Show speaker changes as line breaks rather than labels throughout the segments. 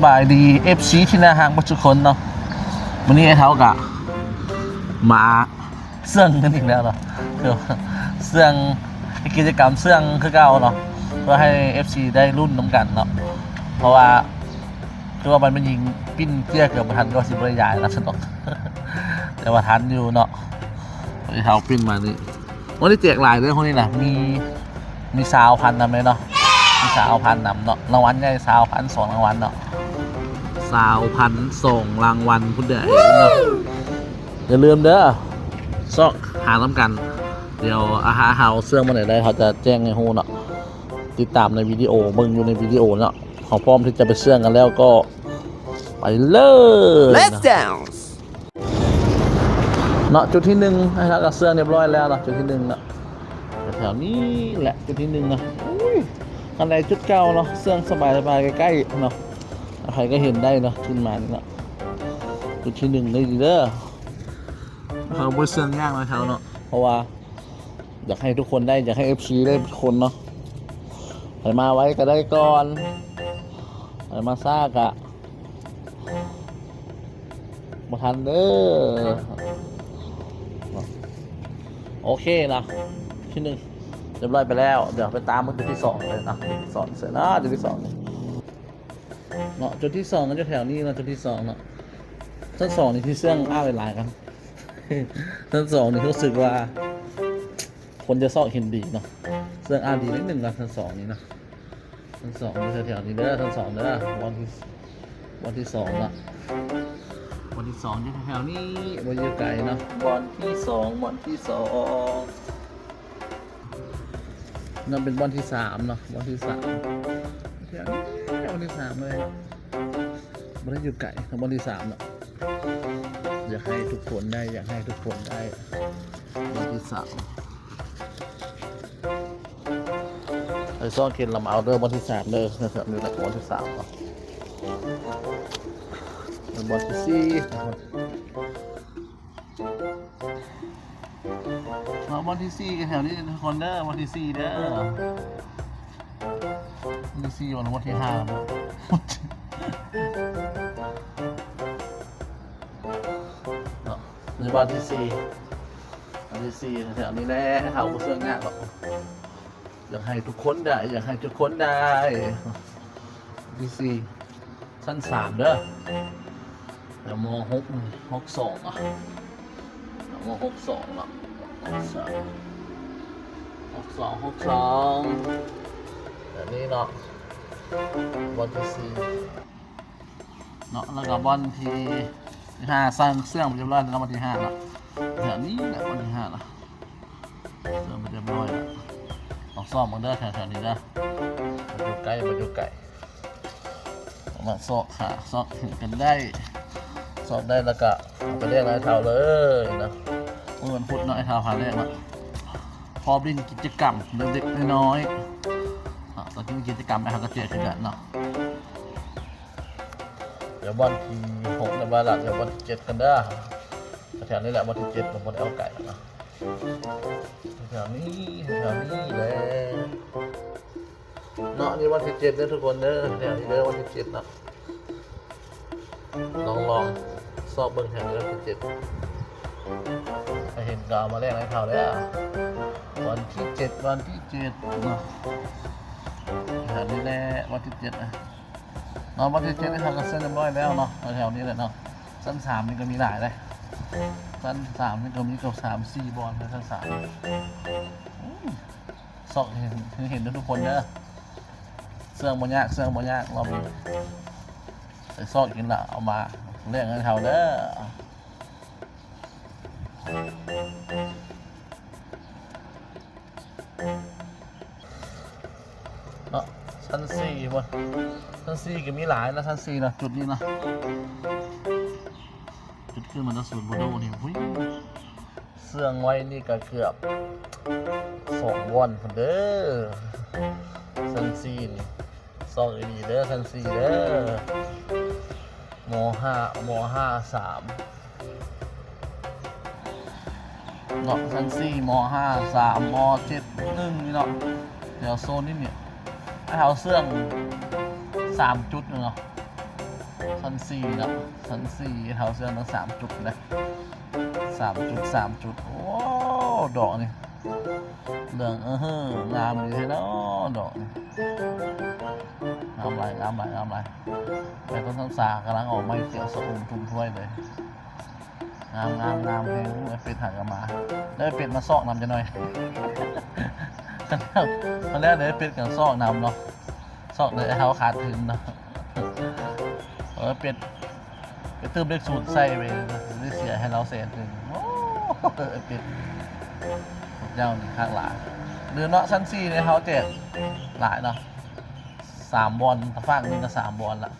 บายดี FC ที่น่าฮักทุกคนเนาะวันนี้ไอ้เท้ากะมาเสื่องกันอีกแล้วเนาะคือเสื่องกิจกรรมเสื่องคือเก่าเนาะเพื่อให้ FC ได้รุ่นน้ำกันเนาะเพราะว่าคือว่ามันยิงปิ้นเตี้ยเกือบทันก็สิบระยายนะสนุกแต่ว่าทันอยู่เนาะไอ้เท้าปิ้นมานี่วันนี้แจกหลายเรื่องพวกนี้นะมีซาวพันนำเลยเนาะมีซาวพันนำเนาะรางวัลใหญ่ซาวพัน2รางวัลเนาะซาวพัน2รางวัลคุณเด้อเนาะอย่าลืมเด้อซอกหาน้ำกันเดี๋ยวอาหารเฮาเสื้อมาไหนได้เขาจะแจ้งให้ฮู้เนาะติดตามในวิดีโอเบิ่งอยู่ในวิดีโอเนาะเขาพร้อมที่จะไปเสื้อกันแล้วก็ไปเลย
Let's dance
เนาะจุดที่1ให้เรากับเสื้อเรียบร้อยแล้วเนาะจุดที่1เนาะแถวนี้แหละจุดที่1เนาะอันไหนจุดเก่าเนาะเสื้อสบายๆใกล้ๆเนาะใครก็เห็นได้เนาะขึ้นมาเนาะจุดที่1ได้ดีเด้อเขาบ่เสื้อยากนะเขาเนาะเพราะว่าอยากให้ทุกคนได้อยากให้ FC ได้ทุกคนเนาะใครมาไว้ก็ได้ก่อนใครมาซากะบ่ทันเด้อโอเคนะที่1เรียบร้อยไปแล้วเดี๋ยวไปตามมาจุดที่2เลยนะจุดที่2เสร็จนะจุดที่2เนาะจุดที่2ก็จะแถวนี้นะจุดที่2เนาะชั้น2นี่ที่เสื่องอ้าหลายๆกันชั้น2นี่รู้สึกว่าคนจะซอกเห็นดีเนาะเสื่องอ้าดีนิดนึงนะชั้น2นี่นะชั้น2นี่แถวๆนี้เด้อชั้น2เด้อวันที่2ละวันที่2อยู่แถวๆนี้บ่อยู่ไกลเนาะวันที่2นั่นเป็นวันที่3เนาะวันที่3แถวนี้วันที่3เลยบ่ได้อยู่ไกลวันที่3เนาะอยากให้ทุกคนได้วันที่3ไอ้ซ่อนเคนลำเอาเด้อวันที่3เด้อนะครับนี่แหละวันที่3เนาะวันที่4วันที่4กันแถวนี้ทุกคนเด้อวันที่4เด้อวันที่4วันที่5ในวันที่4แถวนี้แหละเขาเสื้องานหรอกอยากให้ทุกคนได้ที่4ชั้น3เด้อเดี๋ยวม62อ่ะม62อ่ะ62แบบนี้เนาะวันที่4เนาะแล้วก็วันที่5สร้างเสื้อมันเรียบร้อยแล้ววันที่5เนาะแถวนี้แหละวันที่5เนาะเสื้อมันเรียบร้อยแล้วออกซ่อมมันเด้อแถวๆนี้นะมาดูไกลมาซอกขาซอกถึงกันได้ซอกได้แล้วก็เอาไปเรียกนายเท่าเลยนะเมื่อวันพุธนายเท่าหาแรกนะพอบินกิจกรรมเด็กๆน้อยตอนที่มีกิจกรรมไอ้เขาก็เจอกันเนาะเดี๋ยววันที่6ในบ้านหลักเดี๋ยววันที่7กันเด้อแถวนี้แหละวันที่7ผมวันเอาไก่นะแถวนี้เลยเนาะนี่วันที่7นะทุกคนเด้อแถวนี้เด้อวันที่7นะลองสอบเบิ่งแถวนี้วันที่7ไปเห็นกาวมาแรกในข่าวแล้ววันที่7เนาะแถวนี้แหละวันที่7นะเนาะวันที่7ได้ทำกันเส้นเรียบร้อยแล้วเนาะแถวนี้แหละเนาะชั้น3นี่ก็มีหลายเลยชั้น3นี่ก็มีกับ3-4 บอลนะชั้น3ซอกเห็นทุกคนเด้อเสื้อบ่ยากเราไปซอกกินละเอามาเรียกให้เขาเด้อเนาะชั้น4บนชั้น4ก็มีหลายนะชั้น4นะจุดนี้นะจุดขึ้นมันจะสูตรโบโดนี่เสื่องไว้นี่ก็เกือบ2 วอนคนเด้อชั้น4นี่ซอกดีเด้อชั้น4เด้อม.5 3เนาะชั้น4ม.5 3ม.7 1นี่เนาะเดี๋ยวโซนนี้เนี่ยให้เอาเสื่อง3 จุดเนาะ ชั้นสี่เนาะชั้นสี่เท้าเสื้อทั้ง3 จุดเลย3 จุดโอ้ดอกนี่เหลืองงามดีเนาะดอกนี่งามไรไปต้นทั้งสากำลังออกมาเขียวสะอุ่มทุ่มถ้วยเลยงามเพลงเป็ดหันกันมาได้เป็ดมาซอกนำจะหน่อยตอนแรกเลยเป็ดกับซอกนำเนาะซอกเลยเขาขาดทุนเนาะเป็ดตื้มเล็กสูตรใส่ไปได้เสียให้เรา100,000โอ้เป็ดเจ้านี่ข้างหลังหรือเนาะชั้น4เนี่ยเขาแจกหลายเนาะ3 บอลฝากนึงก็3 บอลละ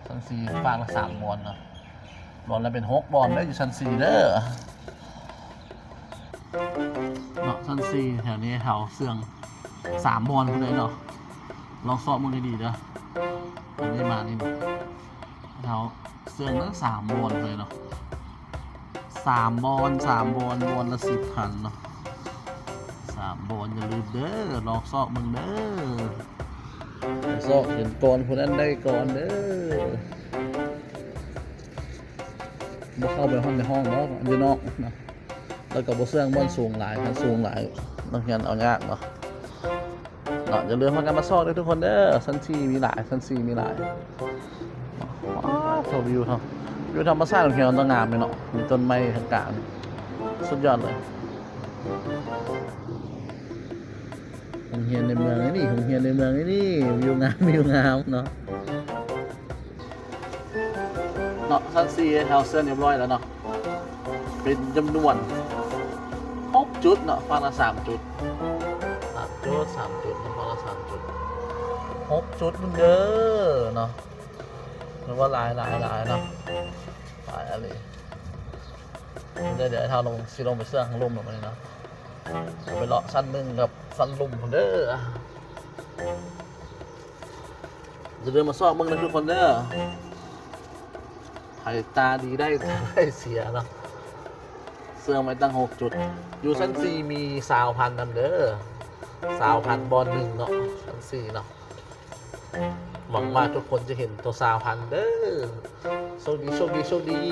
ชั้น4ฝากละ3 บอลเนาะบอลละเป็น6 บอลได้อยู่ชั้น4เด้อเนาะชั้น4แถวนี้แถวเสื่อง3 บอลเลยเนาะลองสอบมึงให้ดีเด้ออันนี้มานี่แถวเสื่องนั้น3 บอลเลยเนาะ3 บอลบอลละ10,000เนาะ3 บอลอย่าลืมเด้อลองสอบมึงเด้อสอบเห็นก่อนคนนั้นได้ก่อนเด้อบ่เข้าไปห้องในห้องเนาะอยู่นอกนะแล้วก็บ่เสื่องบอลสูงหลายคันสูงหลายนักเรียนเอายากเนาะอย่าลืมมากันมาสอบด้วยทุกคนเด้อชั้น4มีหลายชั้น4มีหลายว้าววิวครับวิวธรรมชาติของเขียวต้องงามเลยเนาะมีต้นไม้ทางกลางสุดยอดเลยโรงเรียนในเมืองนี่โรงเรียนในเมืองนี่วิวงามเนาะชั้น4แถวเส้นเรียบร้อยแล้วเนาะเป็นจำนวน6 จุดเนาะฟังละ3 จุด3 จุดฟังละ3 จุด6 จุดมันเด้อเนาะหรือว่าหลายเนาะหลายอะไรเดี๋ยวเท้าลงสิลงไปเสื้อข้างลุ่มแบบนี้เนาะไปเลาะชั้น1กับชั้นลุ่มคนเด้อจะเดินมาซอกมึงนะทุกคนเด้อไผ่ตาดีได้เสียเนาะเสื้อไม่ตั้ง6 จุดอยู่ชั้น4มี20,000นำเด้อ20,000 บอล1เนาะชั้น4เนาะหวังว่าทุกคนจะเห็นตัว20,000เด้อโชคดี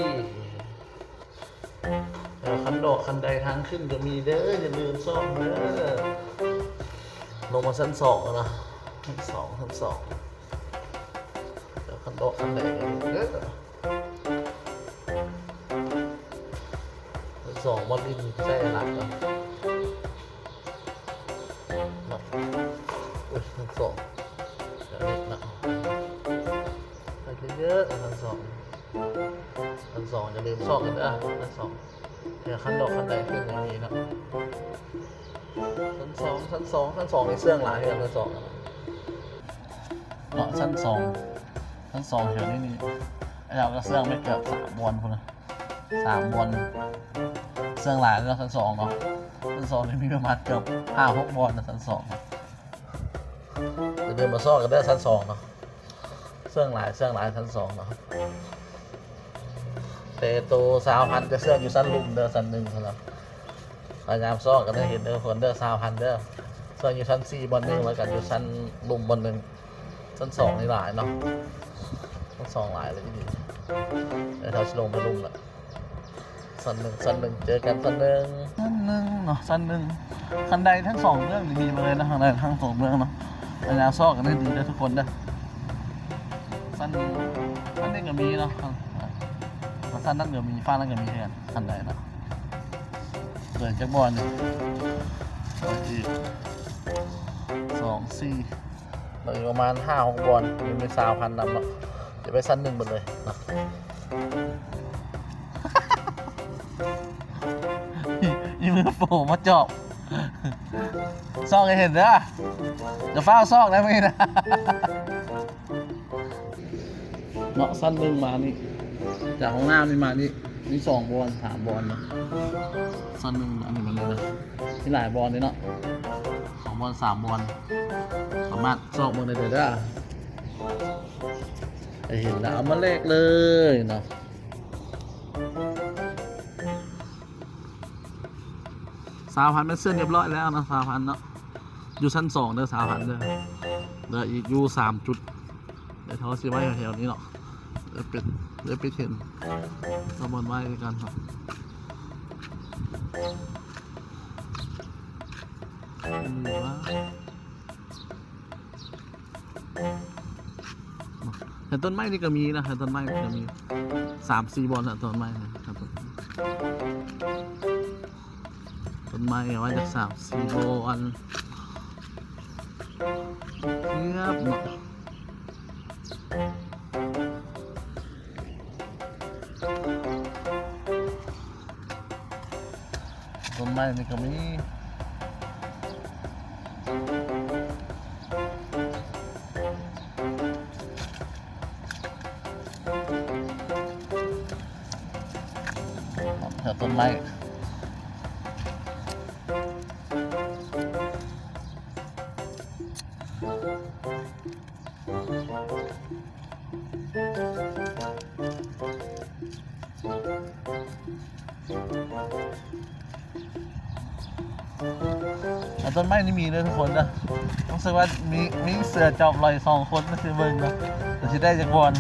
แล้วคันดอกคันใดทางขึ้นก็มีเด้ออย่าลืมซ่อมเด้อลงมาชั้น2นะชั้น2แล้วคันดอกคันใดเด้อ2 บอลอินใช่หลักนะอุ้ยชั้น2เดี๋ยวนี้นะไปเยอะๆชั้น2อย่าลืมซอกกันนะชั้น2เดี๋ยวขั้นดอกขั้นใดขึ้นอย่างนี้นะชั้น2ในเสื่องหลายกันชั้น2เนาะชั้น2เดี๋ยวนี้ไอ้เราก็เสื่องไม่เกือบ3 บอลคนนะ3 บอลเสื่องหลายแล้วชั้น2เนาะชั้น2นี่มีประมาณเกือบ5-6 บอลนะชั้น2จะเดินมาซอกกันได้ชั้น2เนาะเสื่องหลายชั้น2เนาะแต่ตัว20,000จะเสื้ออยู่ชั้นลุ่มเด้อชั้น1ครับพยายามซอกกันได้เห็นเด้อคนเด้อ20,000เด้อเสื้ออยู่ชั้น4 บอล1แล้วกันอยู่ชั้นลุ่มบอล1ชั้น2นี่หลายเนาะชั้น2หลายเลยทีเดียวเดี๋ยวเราจะลงไปลุ่มละชั้น1เจอกันชั้น1เนาะชั้น1คันใดทั้ง2เรื่องดีมาเลยนะคันใดทั้ง2เรื่องเนาะพยายามซอกกันได้ดีเด้อทุกคนเด้อชั้นนี้ก็มีเนาะสั้นนั่นเดี๋ยวมีฟ้านั่นเดี๋ยวมีแทนขั้นใดนะเดินจากบอลนี่อีก2-4เลยประมาณ5-6 บอลมี20,000นำเนาะเดี๋ยวไปชั้น1หมดเลยนะอีมือโผล่มาจอบซอกให้เห็นเด้อจะฟ้าซอกได้ไหมนะเนาะชั้น1มานี่จากของหน้ามีมานี่2 บอล3 บอลนะชั้น1อันนี้มันเลยนะมีหลายบอลเลยเนาะ2 บอล3 บอลสามารถซอกบอลได้เลยได้เห็นแล้วเอามาเลขเลยเนาะ20,000เป็นเส้นเรียบร้อยแล้วนะ20,000เนาะอยู่ชั้น2เด้อ20,000เด้ออีกอยู่3 จุดเดี๋ เท้าซีไว้แถวนี้เนาะเลยเป็นเห็นตำบลไม้ด้วยกันครับแต่ต้นไม้นี่ก็มีนะครับต้นไม้นี่ก็มี3-4 บอลอะต้นไม้นะครับต้นไม้เอาไว้จาก3-4 บอลเทียบเนาะต้นไม้นี่ก็มีแถวต้นไม้ต้นไม้นี่มีเลยทุกคนนะต้องสึกว่ามีเสือจอบลอย2 คนนะคือเบิ้งนะแต่ที่ได้จากบอล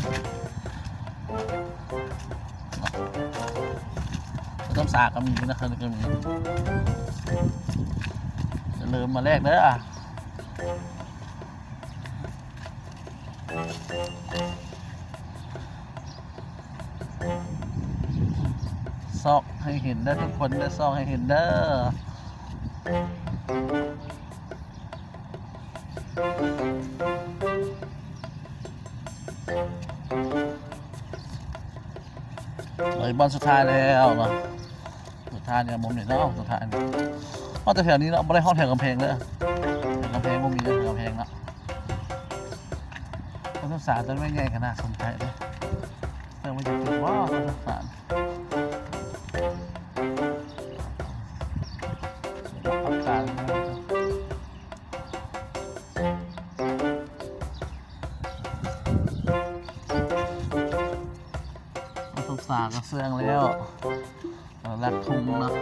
ต้นสากก็มีนะครับก็มีจะเริ่มมาแรกเด้อซอกให้เห็นได้ทุกคนได้ซอกให้เห็นเด้อเลยบอลสุดท้ายแล้วเนาะสุดท้ายเนี่ยมุมเนี่ยเนาะสุดท้ายเพราะแต่แถวนี้เนาะไม่ได้ห้องแถวกำแพงเลยแถวกำแพงมุมนี้แถวกำแพงเนาะต้นสารต้นไม่ใหญ่ขนาดสนใจเลยเติมมาจากจุดว่าต้นสารปักการสากกระเซื้องแล้วหลักทุงนะ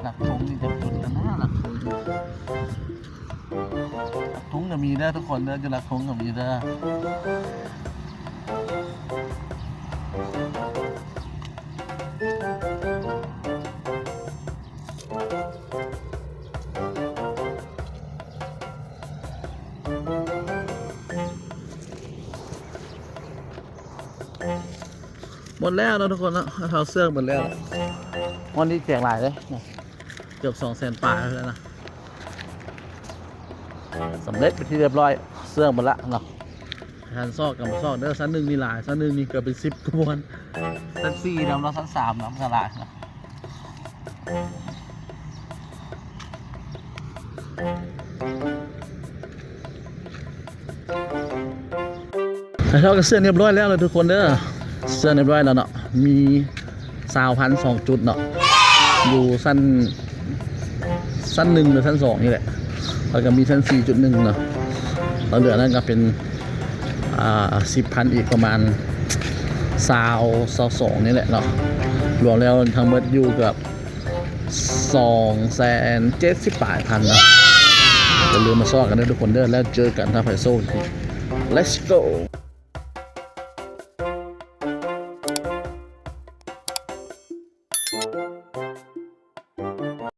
หลักทุงนี่จะจุดกันนะหลักทุงจะมีได้ทุกคนเด้อจะหลักทุงจะมีได้หมดแล้วนะทุกคนนะเท้าเสื้อหมดแล้ววันนี้แจกหลายเลยเกือบ200,000 บาทแล้วนะสำเร็จไปที่เรียบร้อยเสื้อหมดละเนาะชั้นซอกกับซอกเด้อชั้น 1มีหลายชั้น 1นี่เกือบเป็น10 กระบวนชั้น 4นำแล้วชั้น 3นำกระลายนะเท่ากับเสื้อเรียบร้อยแล้วเลยทุกคนเด้อเสื้อเรียบร้อยแล้วเนาะมี20,002 จุดเนาะอยู่ชั้น 1หรือชั้น 2นี่แหละแล้วก็มีชั้น 4.1 เนาะแล้วเหลือนั่นก็เป็น10,000อีกประมาณ22นี่แหละเนาะรวมแล้วทั้งหมดอยู่กับ270,000นะอย่าลืมมาซ้อกันด้วยทุกคนเด้อแล้วเจอกันถ้าไฟโซ่ Let's go